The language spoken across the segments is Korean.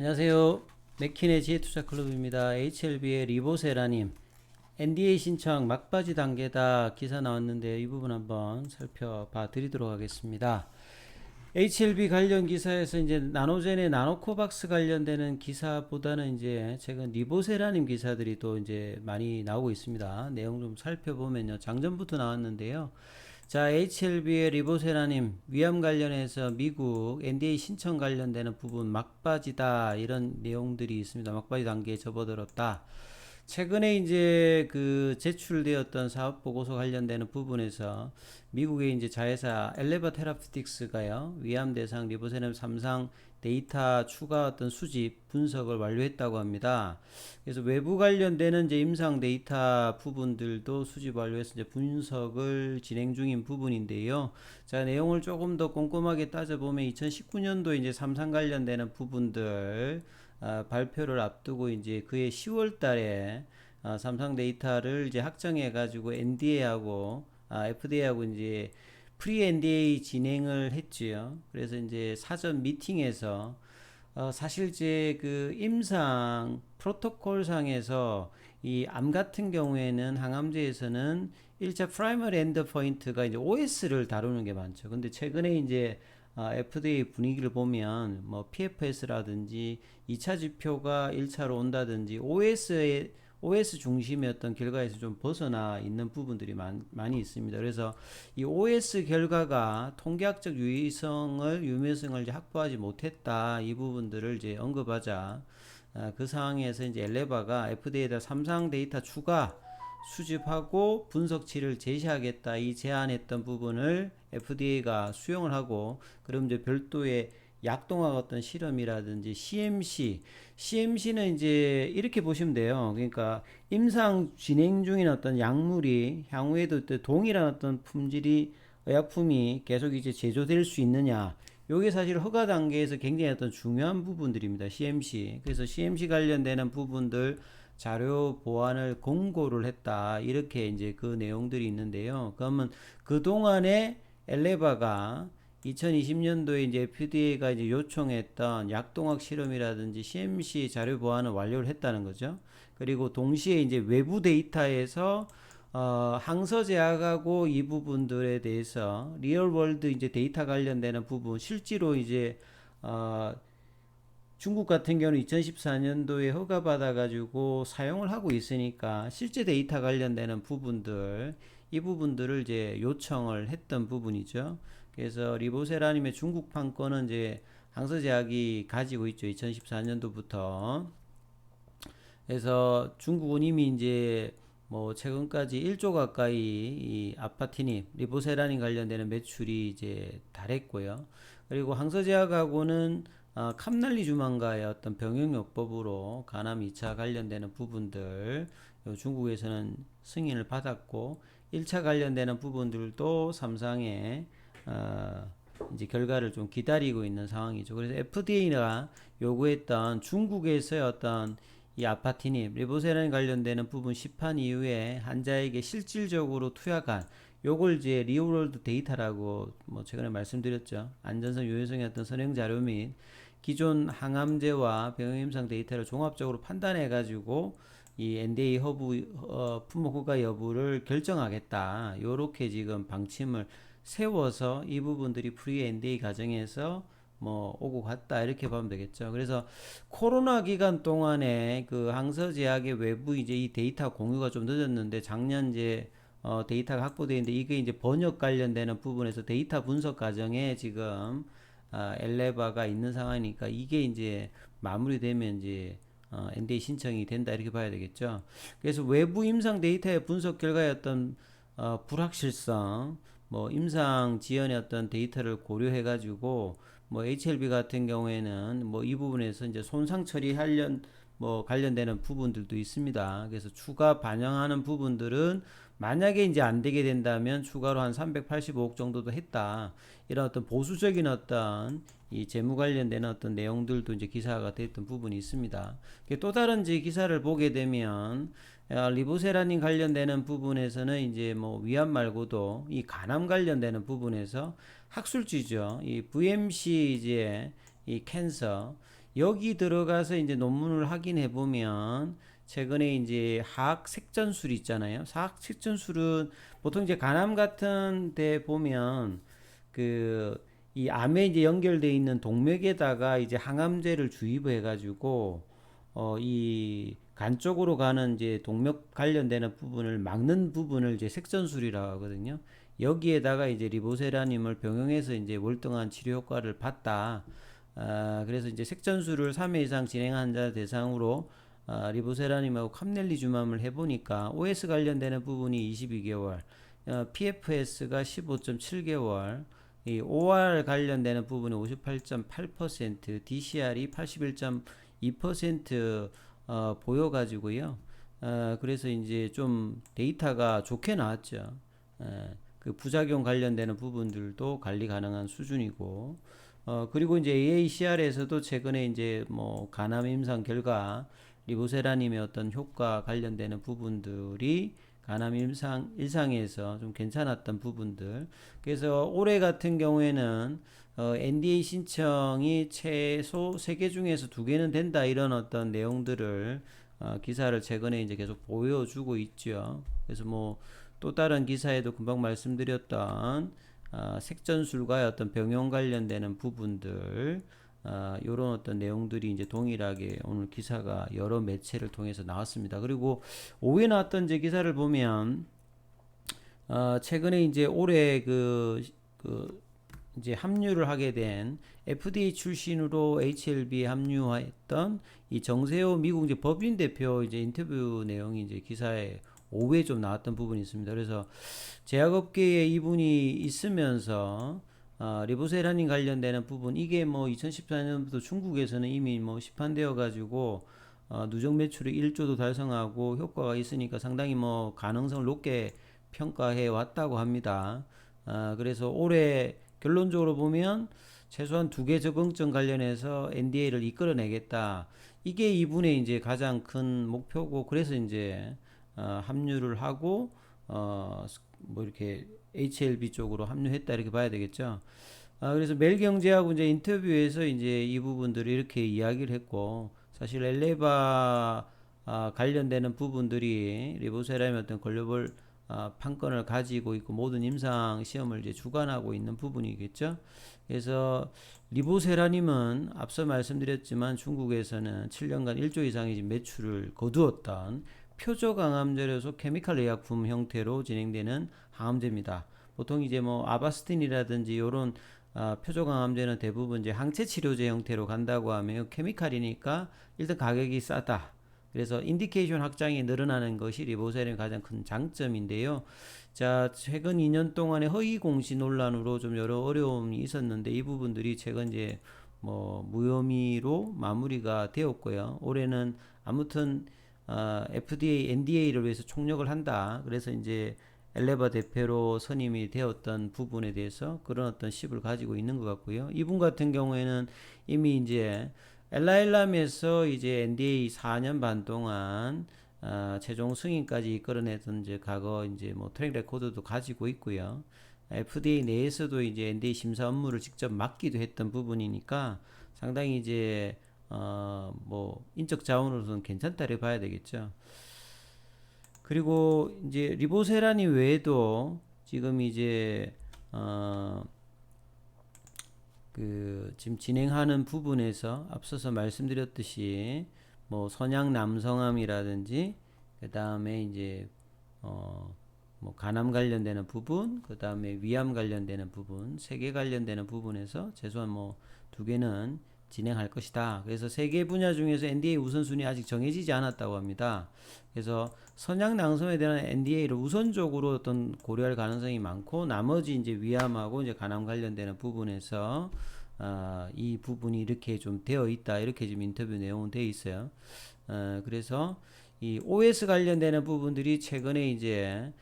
안녕하세요. 맥킨의 지혜투자클럽입니다. HLB의 리보세라님, NDA 신청 막바지 단계다 기사 나왔는데 이 부분 한번 살펴봐 드리도록 하겠습니다. HLB 관련 기사에서 이제 나노젠의 나노코박스 관련되는 기사보다는 이제 최근 리보세라님 기사들이 또 이제 많이 나오고 있습니다. 내용 좀 살펴보면요. 장전부터 나왔는데요. 자, HLB의 리보세라님 위암 관련해서 미국 NDA 신청 관련되는 부분 막바지다 이런 내용들이 있습니다. 막바지 단계에 접어들었다. 최근에 이제 그 제출되었던 사업 보고서 관련되는 부분에서 미국의 이제 자회사 엘레바 테라피틱스가요 위암 대상 리보세럼 3상 데이터 추가 어떤 수집 분석을 완료했다고 합니다. 그래서 외부 관련되는 이제 임상 데이터 부분들도 수집 완료해서 이제 분석을 진행 중인 부분인데요. 자, 내용을 조금 더 꼼꼼하게 따져보면 2019년도 이제 3상 관련되는 부분들 발표를 앞두고 이제 그해 10월 달에 삼성 데이터를 이제 확정해 가지고 NDA하고 FDA하고 이제 프리 NDA 진행을 했지요. 그래서 이제 사전 미팅에서 사실 이제 그 임상 프로토콜 상에서 이 암 같은 경우에는 항암제에서는 1차 프라이머리 엔드 포인트가 이제 OS를 다루는 게 많죠. 근데 최근에 이제 FDA 분위기를 보면 뭐 PFS라든지 2차 지표가 1차로 온다든지 OS 중심의 어떤 결과에서 좀 벗어나 있는 부분들이 많이 있습니다. 그래서 이 OS 결과가 통계학적 유효성을 이제 확보하지 못했다. 이 부분들을 이제 언급하자 그 상황에서 이제 엘레바가 FDA에다 3상 데이터 추가 수집하고 분석치를 제시하겠다 이 제안했던 부분을 FDA가 수용을 하고 그럼 이제 별도의 약동학 어떤 실험이라든지 CMC는 이제 이렇게 보시면 돼요. 그러니까 임상 진행 중인 어떤 약물이 향후에도 동일한 어떤 품질이 의약품이 계속 이제 제조될 수 있느냐. 요게 사실 허가 단계에서 굉장히 어떤 중요한 부분들입니다. CMC. 그래서 CMC 관련되는 부분들 자료 보완을 공고를 했다. 이렇게 이제 그 내용들이 있는데요. 그러면 그동안에 엘레바가 2020년도에 이제 FDA가 이제 요청했던 약동학 실험이라든지 CMC 자료 보완을 완료를 했다는 거죠. 그리고 동시에 이제 외부 데이터에서 항서 제약하고 이 부분들에 대해서 리얼 월드 이제 데이터 관련되는 부분 실제로 이제 중국 같은 경우는 2014년도에 허가받아 가지고 사용을 하고 있으니까 실제 데이터 관련되는 부분들 이 부분들을 이제 요청을 했던 부분이죠. 그래서 리보세라님의 중국판 거는 이제 항서제약이 가지고 있죠. 2014년도부터. 그래서 중국은 이미 이제 뭐 최근까지 1조 가까이 이 아파티닙, 리보세라닌 관련되는 매출이 이제 달했고요. 그리고 항서제약하고는 캄날리주만가의 어떤 병용요법으로 간암 2차 관련되는 부분들 중국에서는 승인을 받았고 1차 관련되는 부분들도 삼상의 이제 결과를 좀 기다리고 있는 상황이죠. 그래서 FDA가 요구했던 중국에서의 어떤 이 아파티닙, 리보세라닌 관련되는 부분 시판 이후에 환자에게 실질적으로 투약한 요걸 이제 리얼월드 데이터라고 뭐 최근에 말씀드렸죠. 안전성, 유효성의 어떤 선행 자료 및 기존 항암제와 병용임상 데이터를 종합적으로 판단해 가지고 이 NDA 품목 허가 여부를 결정하겠다. 요렇게 지금 방침을 세워서 이 부분들이 프리 NDA 과정에서 뭐 오고 갔다 이렇게 보면 되겠죠. 그래서 코로나 기간 동안에 그 항서 제약의 외부 이제 이 데이터 공유가 좀 늦었는데 작년 이제 데이터가 확보되어 있는데 이게 이제 번역 관련되는 부분에서 데이터 분석 과정에 지금 엘레바가 있는 상황이니까 이게 이제 마무리되면 이제 NDA 신청이 된다 이렇게 봐야 되겠죠. 그래서 외부 임상 데이터의 분석 결과의 어떤 불확실성, 뭐 임상 지연의 어떤 데이터를 고려해 가지고 뭐 HLB 같은 경우에는 뭐 이 부분에서 이제 손상 처리 뭐 관련되는 부분들도 있습니다. 그래서 추가 반영하는 부분들은 만약에 이제 안 되게 된다면 추가로 한 385억 정도도 했다. 이런 어떤 보수적인 어떤 이 재무 관련된 어떤 내용들도 이제 기사가 됐던 부분이 있습니다. 또 다른 이제 기사를 보게 되면 리보세라닌 관련되는 부분에서는 이제 뭐 위암 말고도 이 간암 관련되는 부분에서 학술지죠. 이 VMC 이제 이 캔서 여기 들어가서 이제 논문을 확인해 보면 최근에 이제 하악 색전술 있잖아요. 하악 색전술은 보통 이제 간암 같은 데 보면 그 이 암에 이제 연결돼 있는 동맥에다가 이제 항암제를 주입해 가지고 이 간 쪽으로 가는 이제 동맥 관련되는 부분을 막는 부분을 이제 색전술이라고 하거든요. 여기에다가 이제 리보세라님을 병용해서 이제 월등한 치료 효과를 봤다. 그래서 이제 색전술을 3회 이상 진행한 자 대상으로 리보세라님하고 캄넬리주맘을 해보니까 OS 관련되는 부분이 22개월, PFS가 15.7개월, 이 OR 관련되는 부분이 58.8%, DCR이 81.2% 보여가지고요. 그래서 이제 좀 데이터가 좋게 나왔죠. 그 부작용 관련되는 부분들도 관리 가능한 수준이고, 그리고 이제 AACR에서도 최근에 이제 뭐 간암 임상 결과 리보세라님의 어떤 효과 관련되는 부분들이 간암 일상에서 좀 괜찮았던 부분들. 그래서 올해 같은 경우에는 NDA 신청이 최소 3개 중에서 2개는 된다 이런 어떤 내용들을 기사를 최근에 이제 계속 보여주고 있죠. 그래서 뭐 또 다른 기사에도 금방 말씀드렸던 색전술과의 어떤 병용 관련되는 부분들 이런 어떤 내용들이 이제 동일하게 오늘 기사가 여러 매체를 통해서 나왔습니다. 그리고 오후에 나왔던 이제 기사를 보면 최근에 이제 올해 그 이제 합류를 하게 된 FDA 출신으로 HLB에 합류했던 이 정세호 미국 이제 법인 대표 이제 인터뷰 내용이 이제 기사에 오후에 좀 나왔던 부분이 있습니다. 그래서 제약업계에 이분이 있으면서 리보세라닌 관련되는 부분 이게 뭐 2014년부터 중국에서는 이미 뭐 시판되어 가지고 누적 매출이 1조도 달성하고 효과가 있으니까 상당히 뭐 가능성을 높게 평가해 왔다고 합니다. 그래서 올해 결론적으로 보면 최소한 2개 적응증 관련해서 NDA를 이끌어내겠다. 이게 이분의 이제 가장 큰 목표고 그래서 이제 합류를 하고 뭐 이렇게 HLB 쪽으로 합류했다 이렇게 봐야 되겠죠. 그래서 멜경제하고 이제 인터뷰에서 이제 이 부분들을 이렇게 이야기를 했고 사실 엘레바 관련되는 부분들이 리보세라의 어떤 글로벌 판권을 가지고 있고 모든 임상 시험을 이제 주관하고 있는 부분이겠죠. 그래서 리보세라님은 앞서 말씀드렸지만 중국에서는 7년간 1조 이상의 매출을 거두었던 표적항암제로서 케미칼 의약품 형태로 진행되는 항암제입니다. 보통 이제 뭐 아바스틴이라든지 이런 표적항암제는 대부분 이제 항체 치료제 형태로 간다고 하면 케미칼이니까 일단 가격이 싸다. 그래서 인디케이션 확장이 늘어나는 것이 리보세라의 가장 큰 장점인데요. 자, 최근 2년 동안의 허위 공시 논란으로 좀 여러 어려움이 있었는데 이 부분들이 최근 이제 뭐 무혐의로 마무리가 되었고요. 올해는 아무튼 FDA, NDA를 위해서 총력을 한다. 그래서 이제 엘레바 대표로 선임이 되었던 부분에 대해서 그런 어떤 십을 가지고 있는 것 같고요. 이분 같은 경우에는 이미 이제 엘라엘람에서 이제 NDA 4년 반 동안 최종 승인까지 이끌어내던 이제 과거 이제 뭐 트랙 레코드도 가지고 있고요. FDA 내에서도 이제 NDA 심사 업무를 직접 맡기도 했던 부분이니까 상당히 이제 뭐 인적 자원으로서는 괜찮다고 봐야 되겠죠. 그리고 이제 리보세라니 외에도 지금 이제 그 지금 진행하는 부분에서 앞서서 말씀드렸듯이 뭐 선양 남성암이라든지 그 다음에 이제 뭐 간암 관련되는 부분, 그 다음에 위암 관련되는 부분, 세계 관련되는 부분에서 최소한 뭐 2개는 진행할 것이다. 그래서 3개 분야 중에서 NDA 우선순위 아직 정해지지 않았다고 합니다. 그래서 선양 낭성에 대한 NDA를 우선적으로 어떤 고려할 가능성이 많고 나머지 이제 위암하고 이제 간암 관련되는 부분에서 이 부분이 이렇게 좀 되어 있다. 이렇게 지금 인터뷰 내용은 되어 있어요. 그래서 이 OS 관련되는 부분들이 최근에 이제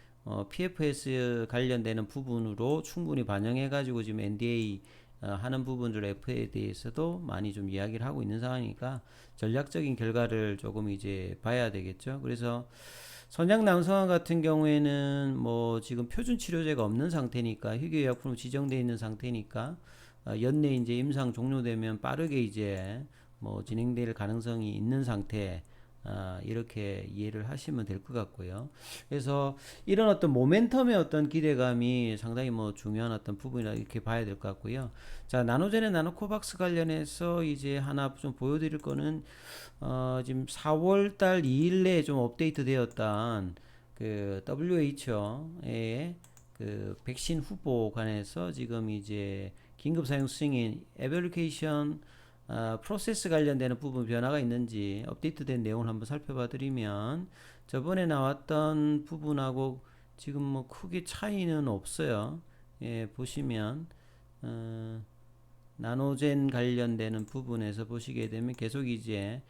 PFS 관련되는 부분으로 충분히 반영해 가지고 지금 NDA 하는 부분들 FA에 대해서도 많이 좀 이야기를 하고 있는 상황이니까 전략적인 결과를 조금 이제 봐야 되겠죠. 그래서 선양 남성암 같은 경우에는 뭐 지금 표준 치료제가 없는 상태니까 희귀의약품으로 지정되어 있는 상태니까 연내 이제 임상 종료되면 빠르게 이제 뭐 진행될 가능성이 있는 상태, 이렇게 이해를 하시면 될 것 같고요. 그래서 이런 어떤 모멘텀의 어떤 기대감이 상당히 뭐 중요한 어떤 부분이라 이렇게 봐야 될 것 같고요. 자, 나노젠의 나노코박스 관련해서 이제 하나 좀 보여드릴 거는 지금 4월 달 2일 내에 좀 업데이트 되었던 그 WHO의 그 백신 후보 관해서 지금 이제 긴급 사용 승인 에버리케이션 프로세스 관련되는 부분 변화가 있는지 업데이트된 내용을 한번 살펴봐 드리면, 저번에 나왔던 부분하고 지금 뭐 크게 차이는 없어요. 예, 보시면 나노젠 관련되는 부분에서 보시게 되면 계속 이제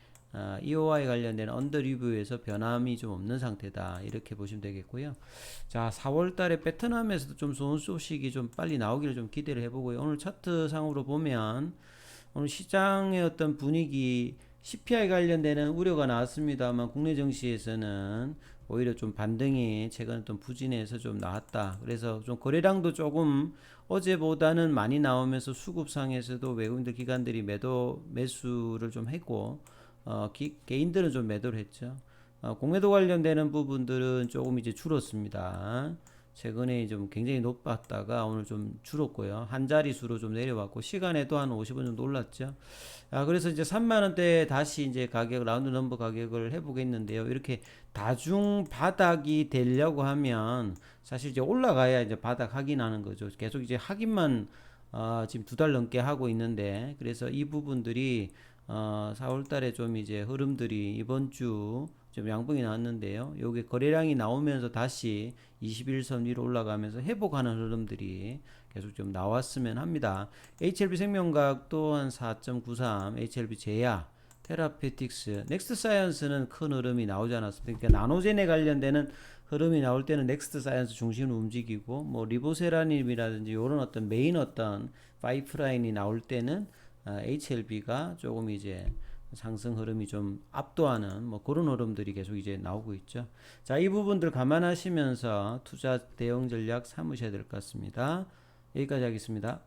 EOI 관련된 언더 리뷰에서 변함이 좀 없는 상태다, 이렇게 보시면 되겠고요. 자, 4월 달에 베트남에서도 좀 좋은 소식이 좀 빨리 나오기를 좀 기대를 해보고요. 오늘 차트 상으로 보면 오늘 시장의 어떤 분위기, CPI 관련되는 우려가 나왔습니다만 국내 증시에서는 오히려 좀 반등이 최근에 좀 부진해서 좀 나왔다. 그래서 좀 거래량도 조금 어제보다는 많이 나오면서 수급상에서도 외국인들 기관들이 매수를 좀 했고, 개인들은 좀 매도를 했죠. 공매도 관련되는 부분들은 조금 이제 줄었습니다. 최근에 좀 굉장히 높았다가 오늘 좀 줄었고요. 한 자릿수로 좀 내려왔고, 시간에도 한 50원 정도 올랐죠. 그래서 이제 3만 원대 다시 이제 가격, 라운드 넘버 가격을 해보겠는데요. 이렇게 다중 바닥이 되려고 하면 사실 이제 올라가야 이제 바닥 확인하는 거죠. 계속 이제 확인만 지금 2달 넘게 하고 있는데, 그래서 이 부분들이 4월 달에 좀 이제 흐름들이 이번 주 좀 양봉이 나왔는데요. 요게 거래량이 나오면서 다시 21선 위로 올라가면서 회복하는 흐름들이 계속 좀 나왔으면 합니다. HLB 생명과학 또한 4.93, HLB 제야, 테라페틱스, 넥스트 사이언스는 큰 흐름이 나오지 않았습니다. 그러니까 나노젠에 관련되는 흐름이 나올 때는 넥스트 사이언스 중심으로 움직이고, 뭐 리보세라님이라든지 이런 어떤 메인 어떤 파이프라인이 나올 때는 HLB가 조금 이제 상승 흐름이 좀 압도하는 뭐 그런 흐름들이 계속 이제 나오고 있죠. 자, 이 부분들 감안하시면서 투자 대응 전략 삼으셔야 될 것 같습니다. 여기까지 하겠습니다.